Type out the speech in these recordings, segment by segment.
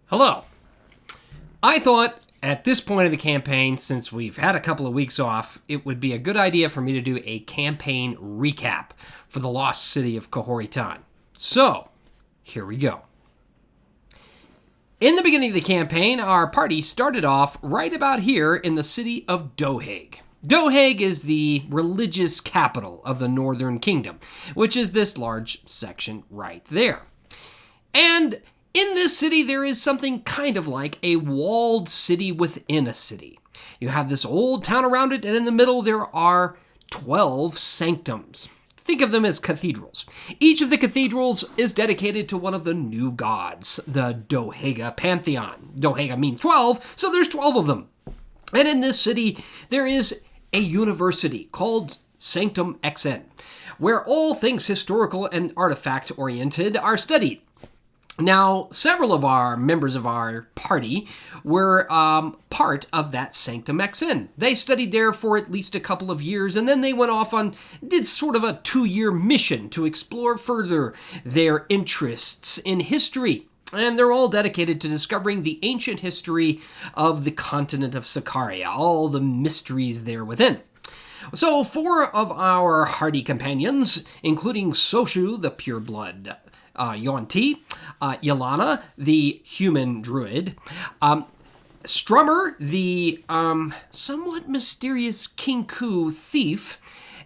Hello. I thought at this point of the campaign, since we've had a couple of weeks off, it would be a good idea for me to do a campaign recap for the lost city of Khaoritan. So, here we go. In the beginning of the campaign, our party started off right about here in the city of Doheg. Doheg is the religious capital of the Northern Kingdom, which is this large section right there. And in this city, there is something kind of like a walled city within a city. You have this old town around it, and in the middle there are 12 sanctums. Think of them as cathedrals. Each of the cathedrals is dedicated to one of the new gods, the Dohega pantheon. Dohega means 12, so there's 12 of them. And in this city, there is a university called Sanctum XN, where all things historical and artifact-oriented are studied. Now, several of our members of our party were part of that Sanctum XN. They studied there for at least a couple of years, and then they went off did sort of a 2-year mission to explore further their interests in history. And they're all dedicated to discovering the ancient history of the continent of Sicaria, all the mysteries there within. So 4 of our hardy companions, including Soshu, the pureblood Yonti, Yelana, the human druid, Strummer, the somewhat mysterious Kinku thief,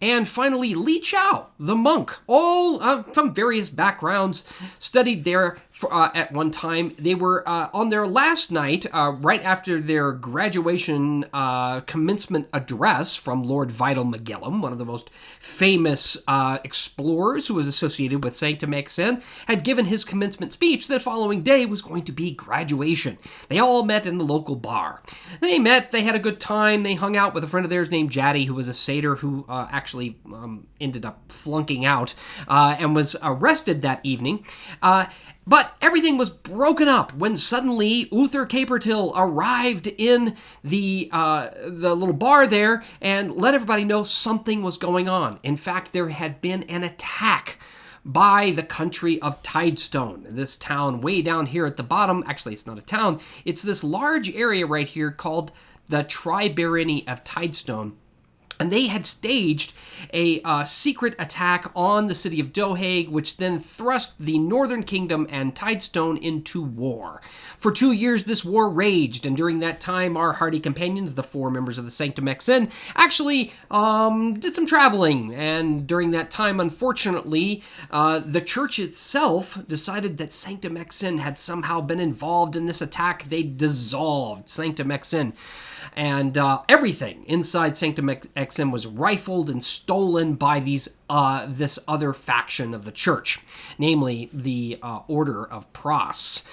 and finally Li Chao, the monk, all from various backgrounds, studied there at one time. They were on their last night, right after their graduation commencement address from Lord Vital Magellum, one of the most famous explorers who was associated with Sanctum XN, had given his commencement speech. The following day was going to be graduation. They all met in the local bar. They met, they had a good time, they hung out with a friend of theirs named Jaddy, who was a satyr who actually ended up flunking out and was arrested that evening. But everything was broken up when suddenly Uther Capertil arrived in the little bar there and let everybody know something was going on. In fact, there had been an attack by the country of Tidestone. This town way down here at the bottom, actually it's not a town, it's this large area right here called the Tri-Barony of Tidestone. And they had staged a secret attack on the city of Doheg, which then thrust the Northern Kingdom and Tidestone into war. For 2 years, this war raged, and during that time, our hardy companions, the 4 members of the Sanctum XN, actually did some traveling. And during that time, unfortunately, the church itself decided that Sanctum XN had somehow been involved in this attack. They dissolved Sanctum XN. And everything inside Sanctum XN was rifled and stolen by this other faction of the church, namely the Order of Pros.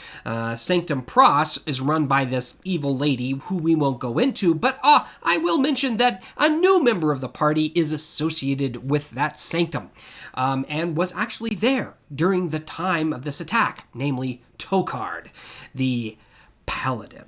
Sanctum Pros is run by this evil lady who we won't go into, but I will mention that a new member of the party is associated with that sanctum and was actually there during the time of this attack, namely Tokard, the paladin.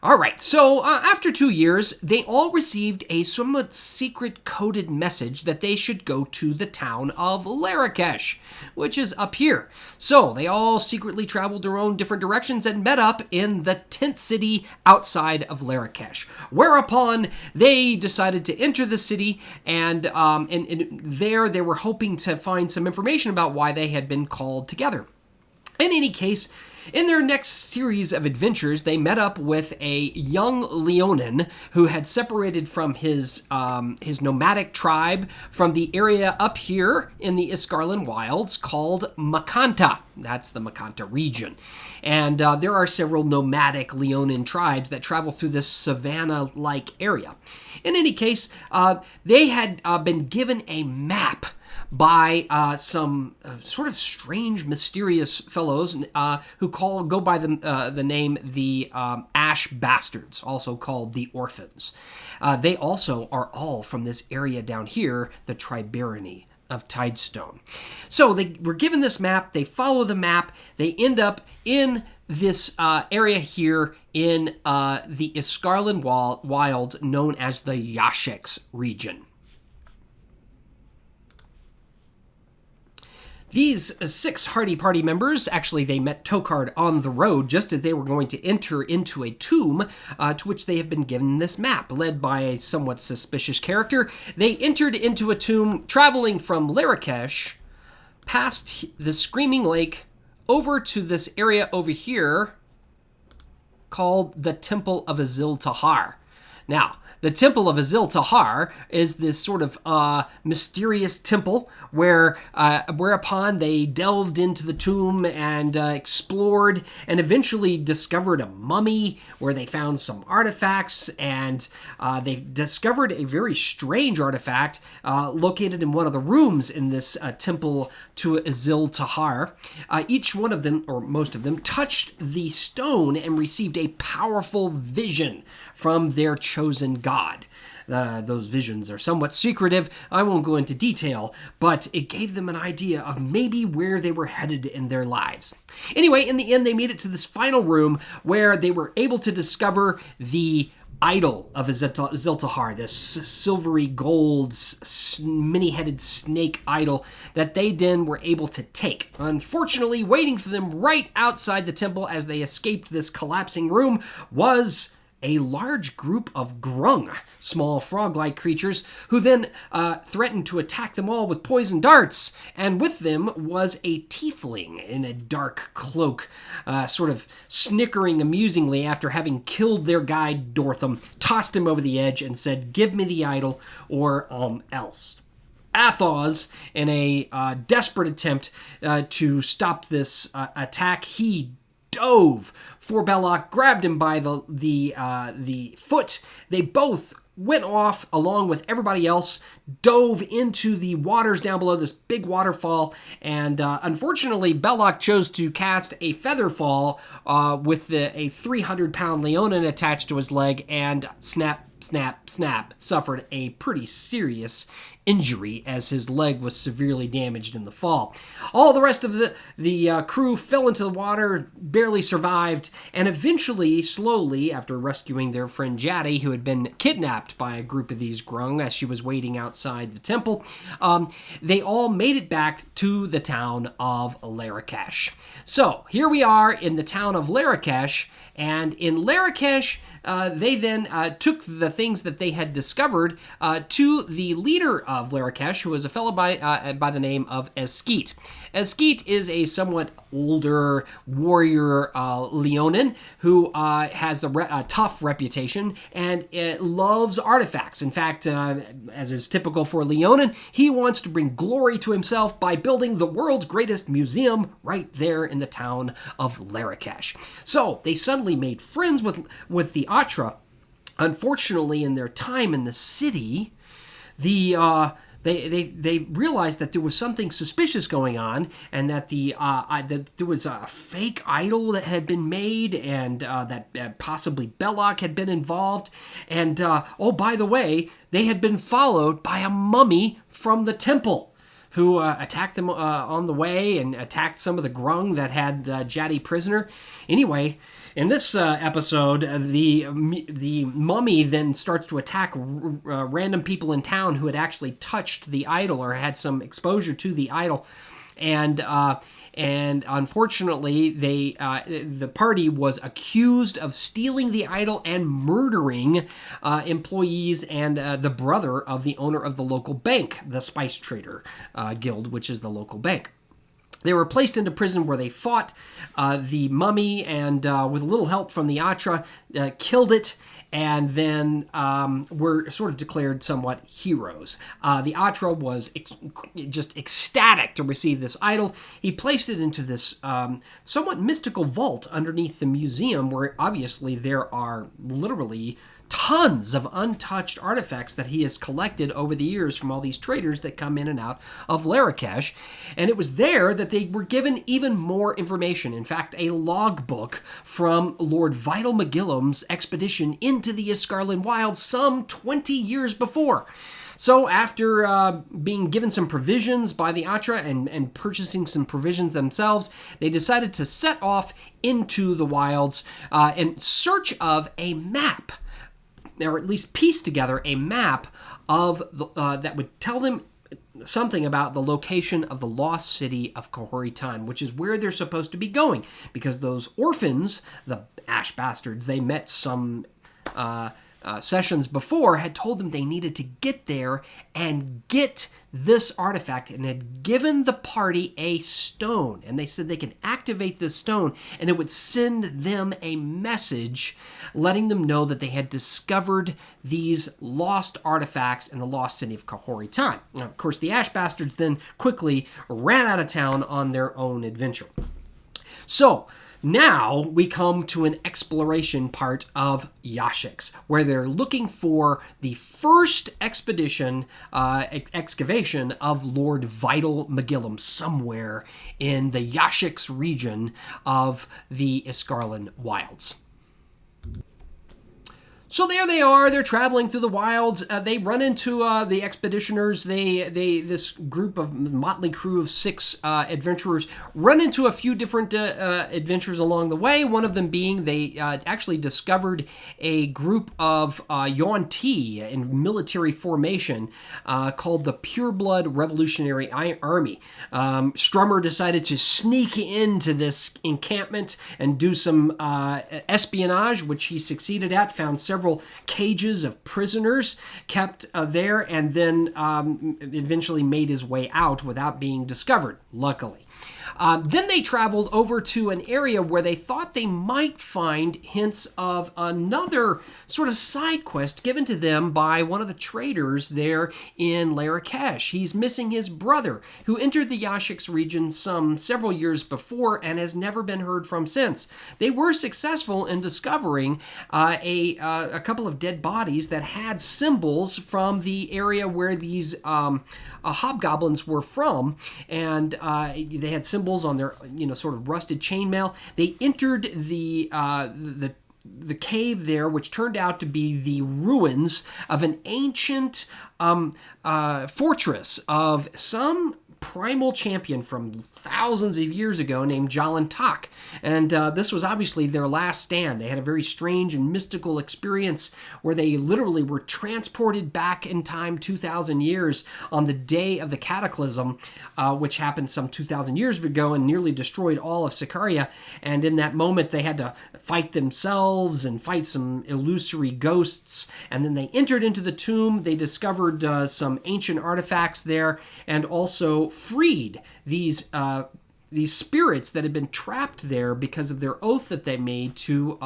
All right, so after 2 years, they all received a somewhat secret coded message that they should go to the town of Larakesh, which is up here. So they all secretly traveled their own different directions and met up in the tent city outside of Larakesh, whereupon they decided to enter the city, and there they were hoping to find some information about why they had been called together. In any case, in their next series of adventures, they met up with a young Leonin who had separated from his nomadic tribe from the area up here in the Iskarlan Wilds called Makanta. That's the Makanta region. And there are several nomadic Leonin tribes that travel through this savanna-like area. In any case, they had been given a map by some sort of strange, mysterious fellows who go by the name the Ash Bastards, also called the Orphans. They also are all from this area down here, the Tri-Barony of Tidestone. So they were given this map, they follow the map, they end up in this area here in the Iskarlan Wilds known as the Yasheks region. These 6 hardy party members, actually they met Tokard on the road just as they were going to enter into a tomb to which they have been given this map, led by a somewhat suspicious character. They entered into a tomb traveling from Larakesh past the Screaming Lake over to this area over here called the Temple of Azil Tahar. Now, the Temple of Azil Tahar is this sort of mysterious temple whereupon they delved into the tomb and explored and eventually discovered a mummy where they found some artifacts, and they discovered a very strange artifact located in one of the rooms in this temple to Azil Tahar. Each one of them, or most of them, touched the stone and received a powerful vision from their chosen god. Those visions are somewhat secretive. I won't go into detail, but it gave them an idea of maybe where they were headed in their lives. Anyway, in the end, they made it to this final room where they were able to discover the idol of Azil Tahar, this silvery gold, many-headed snake idol that they then were able to take. Unfortunately, waiting for them right outside the temple as they escaped this collapsing room was a large group of grung, small frog-like creatures, who then threatened to attack them all with poison darts. And with them was a tiefling in a dark cloak, sort of snickering amusingly after having killed their guide Dortham, tossed him over the edge and said, "Give me the idol or else." Athos, in a desperate attempt to stop this attack, he dove for Belloc, grabbed him by the foot. They both went off along with everybody else, dove into the waters down below this big waterfall, and unfortunately Belloc chose to cast a feather fall with a 300-pound Leonin attached to his leg, and snap, suffered a pretty serious injury as his leg was severely damaged in the fall. All the rest of the crew fell into the water, barely survived, and eventually, slowly, after rescuing their friend Jaddy, who had been kidnapped by a group of these grung as she was waiting outside the temple, they all made it back to the town of Larakesh. So, here we are in the town of Larakesh, and in Larakesh, they then took the things that they had discovered to the leader of Larakesh, who was a fellow by the name of Eskeet. Eskeet is a somewhat older warrior Leonin who has a tough reputation and loves artifacts. In fact, as is typical for Leonin, he wants to bring glory to himself by building the world's greatest museum right there in the town of Larakesh. So they suddenly made friends with the Atra. Unfortunately, in their time in the city, they realized that there was something suspicious going on, and that that there was a fake idol that had been made, and that possibly Belloc had been involved. And oh, by the way, they had been followed by a mummy from the temple, who attacked them on the way and attacked some of the grung that had Jaddy prisoner. Anyway, in this episode, the mummy then starts to attack random people in town who had actually touched the idol or had some exposure to the idol. And unfortunately, the party was accused of stealing the idol and murdering employees and the brother of the owner of the local bank, the Spice Trader Guild, which is the local bank. They were placed into prison where they fought the mummy and, with a little help from the Atra, killed it, and then were sort of declared somewhat heroes. The Atra was just ecstatic to receive this idol. He placed it into this somewhat mystical vault underneath the museum, where obviously there are literally tons of untouched artifacts that he has collected over the years from all these traders that come in and out of Larakesh. And it was there that they were given even more information. In fact, a logbook from Lord Vital McGillum's expedition into the Escarlin Wilds some 20 years before. So after being given some provisions by the Atra and purchasing some provisions themselves, they decided to set off into the wilds in search of a map, or at least piece together a map of that would tell them something about the location of the lost city of Khaoritan, which is where they're supposed to be going, because those orphans, the Ash Bastards, they met some sessions before, had told them they needed to get there and get this artifact, and had given the party a stone. And they said they can activate this stone and it would send them a message letting them know that they had discovered these lost artifacts in the lost city of Khaoritan. Now, of course, the Ash Bastards then quickly ran out of town on their own adventure. So, now we come to an exploration part of Yashix, where they're looking for the first excavation of Lord Vital Magillum somewhere in the Yashix region of the Iskarlan Wilds. So there they are. They're traveling through the wilds. They run into the expeditioners. This group of motley crew of 6 adventurers run into a few different adventures along the way. One of them being they actually discovered a group of Yuan-Ti in military formation called the Pureblood Revolutionary Army. Strummer decided to sneak into this encampment and do some espionage, which he succeeded at. Found several cages of prisoners kept there, and then eventually made his way out without being discovered, luckily. Then they traveled over to an area where they thought they might find hints of another sort of side quest given to them by one of the traders there in Larakesh. He's missing his brother, who entered the Yashix region several years before and has never been heard from since. They were successful in discovering a couple of dead bodies that had symbols from the area where these hobgoblins were from, and they had symbols on their, sort of rusted chainmail. They entered the cave there, which turned out to be the ruins of an ancient fortress of some primal champion from thousands of years ago named Jalantak. And this was obviously their last stand. They had a very strange and mystical experience where they literally were transported back in time 2,000 years on the day of the cataclysm, which happened some 2,000 years ago and nearly destroyed all of Sicaria. And in that moment, they had to fight themselves and fight some illusory ghosts. And then they entered into the tomb. They discovered some ancient artifacts there, and also freed these spirits that had been trapped there because of their oath that they made to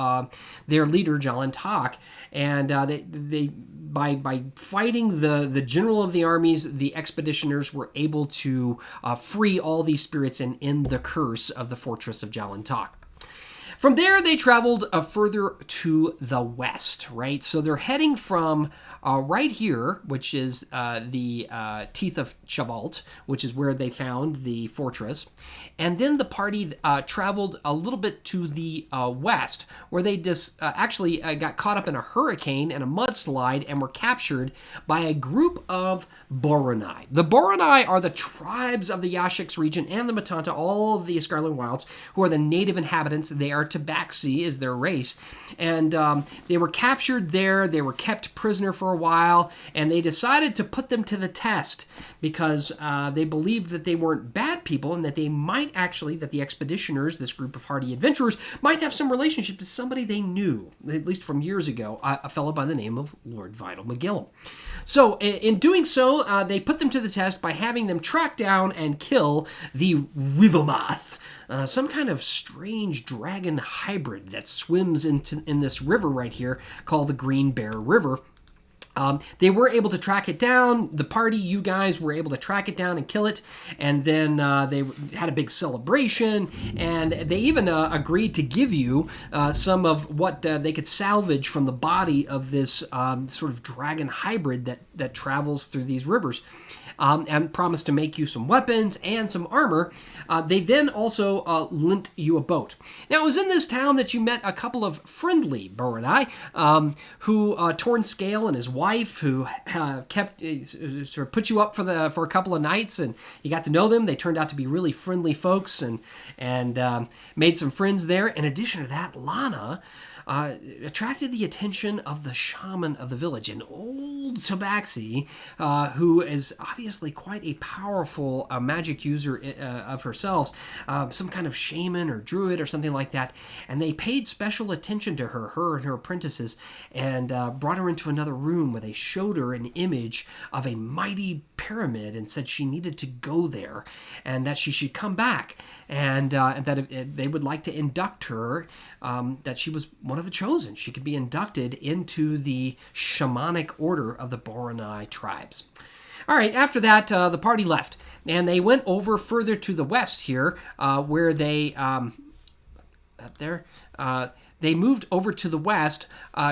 their leader Jalantak. And they by fighting the general of the armies, the expeditioners were able to free all these spirits and end the curse of the fortress of Jalantak. From there, they traveled further to the west, right? So they're heading from right here, which is the Teeth of Chavalt, which is where they found the fortress. And then the party traveled a little bit to the west, where they actually got caught up in a hurricane and a mudslide and were captured by a group of Boronai. The Boronai are the tribes of the Yashix region and the Matanta, all of the Iskarlan Wilds, who are the native inhabitants. They are Tabaxi is their race, and they were captured there. They were kept prisoner for a while, and they decided to put them to the test because they believed that they weren't bad people and that they might actually, that the expeditioners, this group of hardy adventurers, might have some relationship to somebody they knew, at least from years ago, a fellow by the name of Lord Vital Magillum. So in doing so, they put them to the test by having them track down and kill the Rivomath, some kind of strange dragon hybrid that swims in this river right here called the Green Bear River. They were able to track it down. The party, you guys, were able to track it down and kill it. And then they had a big celebration. And they even agreed to give you some of what they could salvage from the body of this sort of dragon hybrid that travels through these rivers. And promised to make you some weapons and some armor. They then also lent you a boat. Now, it was in this town that you met a couple of friendly Boronai, who Tornscale and his wife, who kept sort of put you up for a couple of nights, and you got to know them. They turned out to be really friendly folks, and made some friends there. In addition to that, Lana, attracted the attention of the shaman of the village, an old tabaxi, who is obviously quite a powerful magic user of herself, some kind of shaman or druid or something like that. And they paid special attention to her and her apprentices, and brought her into another room where they showed her an image of a mighty pyramid and said she needed to go there and that she should come back, and that if they would like to induct her, that she was one of the chosen. She could be inducted into the shamanic order of the Boronai tribes. All right, after that, the party left, and they went over further to the west here, where they, up there, they moved over to the west,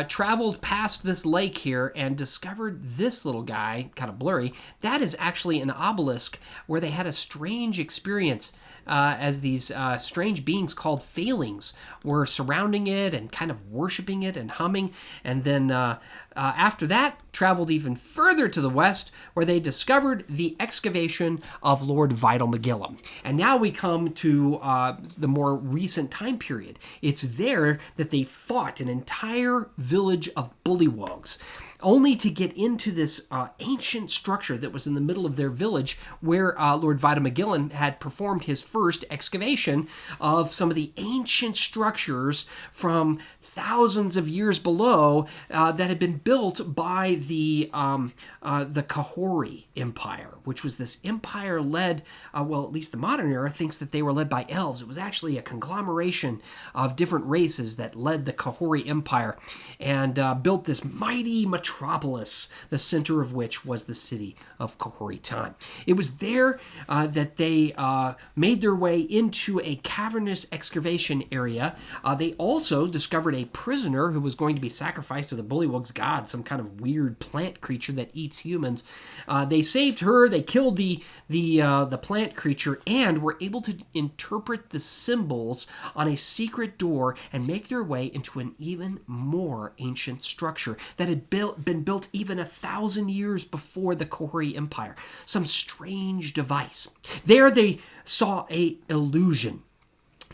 traveled past this lake here, and discovered this little guy, kind of blurry. That is actually an obelisk where they had a strange experience, as these strange beings called Failings were surrounding it and kind of worshiping it and humming. And then after that, traveled even further to the west, where they discovered the excavation of Lord Vital McGillum. And now we come to the more recent time period. It's there that they fought an entire village of bullywugs, only to get into this ancient structure that was in the middle of their village, where Lord Vital McGillum had performed his first excavation of some of the ancient structures from thousands of years below that had been built by the Khaori Empire, which was this empire led, well, at least the modern era thinks that they were led by elves. It was actually a conglomeration of different races that led the Khaori Empire and built this mighty metropolis, the center of which was the city of Khaoritan. It was there that they made their way into a cavernous excavation area. They also discovered a prisoner who was going to be sacrificed to the Bullywug's god, some kind of weird plant creature that eats humans. They saved her, they killed the plant creature, and were able to interpret the symbols on a secret door and make their way into an even more ancient structure that had been built even 1,000 years before the Khaori Empire. Some strange device. There they saw a illusion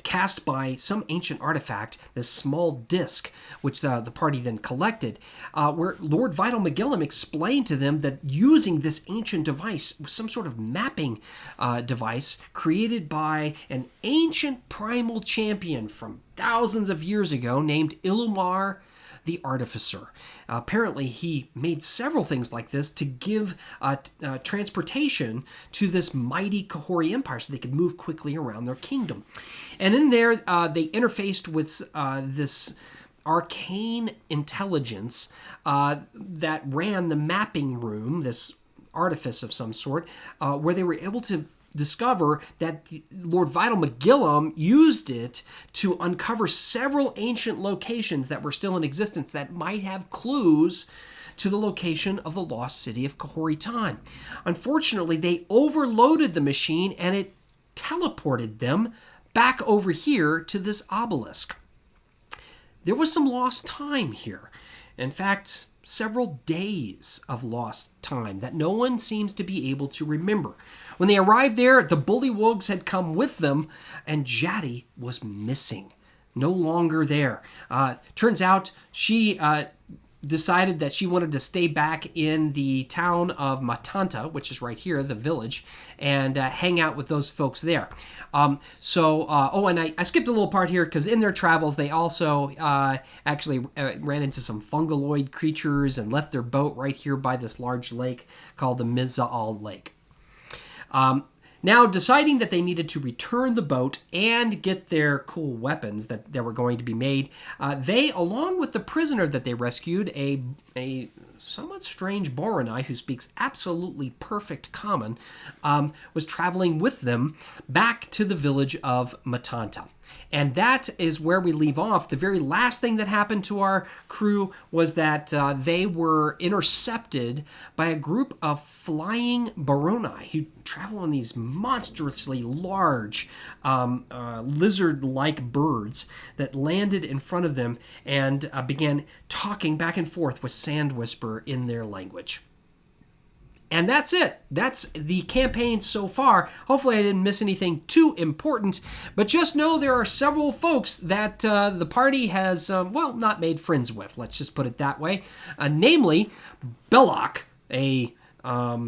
cast by some ancient artifact, this small disc, which the party then collected, where Lord Vital McGillum explained to them that using this ancient device was some sort of mapping device created by an ancient primal champion from thousands of years ago named Ilumar the Artificer. Apparently, he made several things like this to give transportation to this mighty Khaori Empire so they could move quickly around their kingdom. And in there, they interfaced with this arcane intelligence that ran the mapping room, this artifice of some sort, where they were able to discover that Lord Vital McGillum used it to uncover several ancient locations that were still in existence that might have clues to the location of the lost city of Khaoritan. Unfortunately, they overloaded the machine and it teleported them back over here to this obelisk. There was some lost time here. In fact, several days of lost time that no one seems to be able to remember. When they arrived there, the Bullywugs had come with them, and Jaddy was missing. No longer there. Turns out she decided that she wanted to stay back in the town of Matanta, which is right here, the village, and hang out with those folks there. And I skipped a little part here because in their travels, they also actually ran into some fungaloid creatures and left their boat right here by this large lake called the Miza'al Lake. Now, deciding that they needed to return the boat and get their cool weapons that were going to be made, they, along with the prisoner that they rescued, a somewhat strange Boronai who speaks absolutely perfect common, was traveling with them back to the village of Matanta. And that is where we leave off. The very last thing that happened to our crew was that they were intercepted by a group of flying Boronai who travel on these monstrously large lizard-like birds that landed in front of them and began talking back and forth with Sand Whisper in their language. And that's it. That's the campaign so far. Hopefully I didn't miss anything too important, but just know there are several folks that the party has, not made friends with. Let's just put it that way. Namely, Belloc, a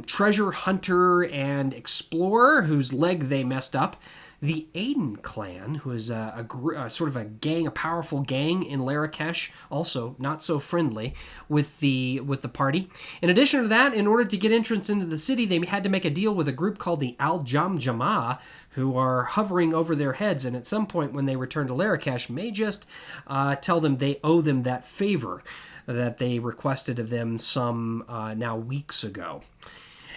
treasure hunter and explorer whose leg they messed up. The Aiden clan, who is a sort of a gang, a powerful gang in Marrakesh, also not so friendly with the party. In addition to that, in order to get entrance into the city, they had to make a deal with a group called the Al Jamjama, who are hovering over their heads, and at some point when they return to Marrakesh, may just tell them they owe them that favor that they requested of them some now weeks ago.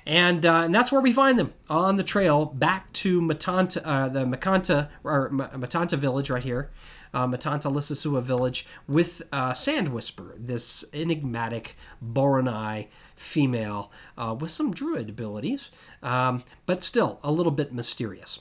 And that's where we find them, on the trail back to Matanta, the Matanta village right here, Matanta Lissasua village, with Sand Whisper, this enigmatic Boronai female with some druid abilities, but still a little bit mysterious.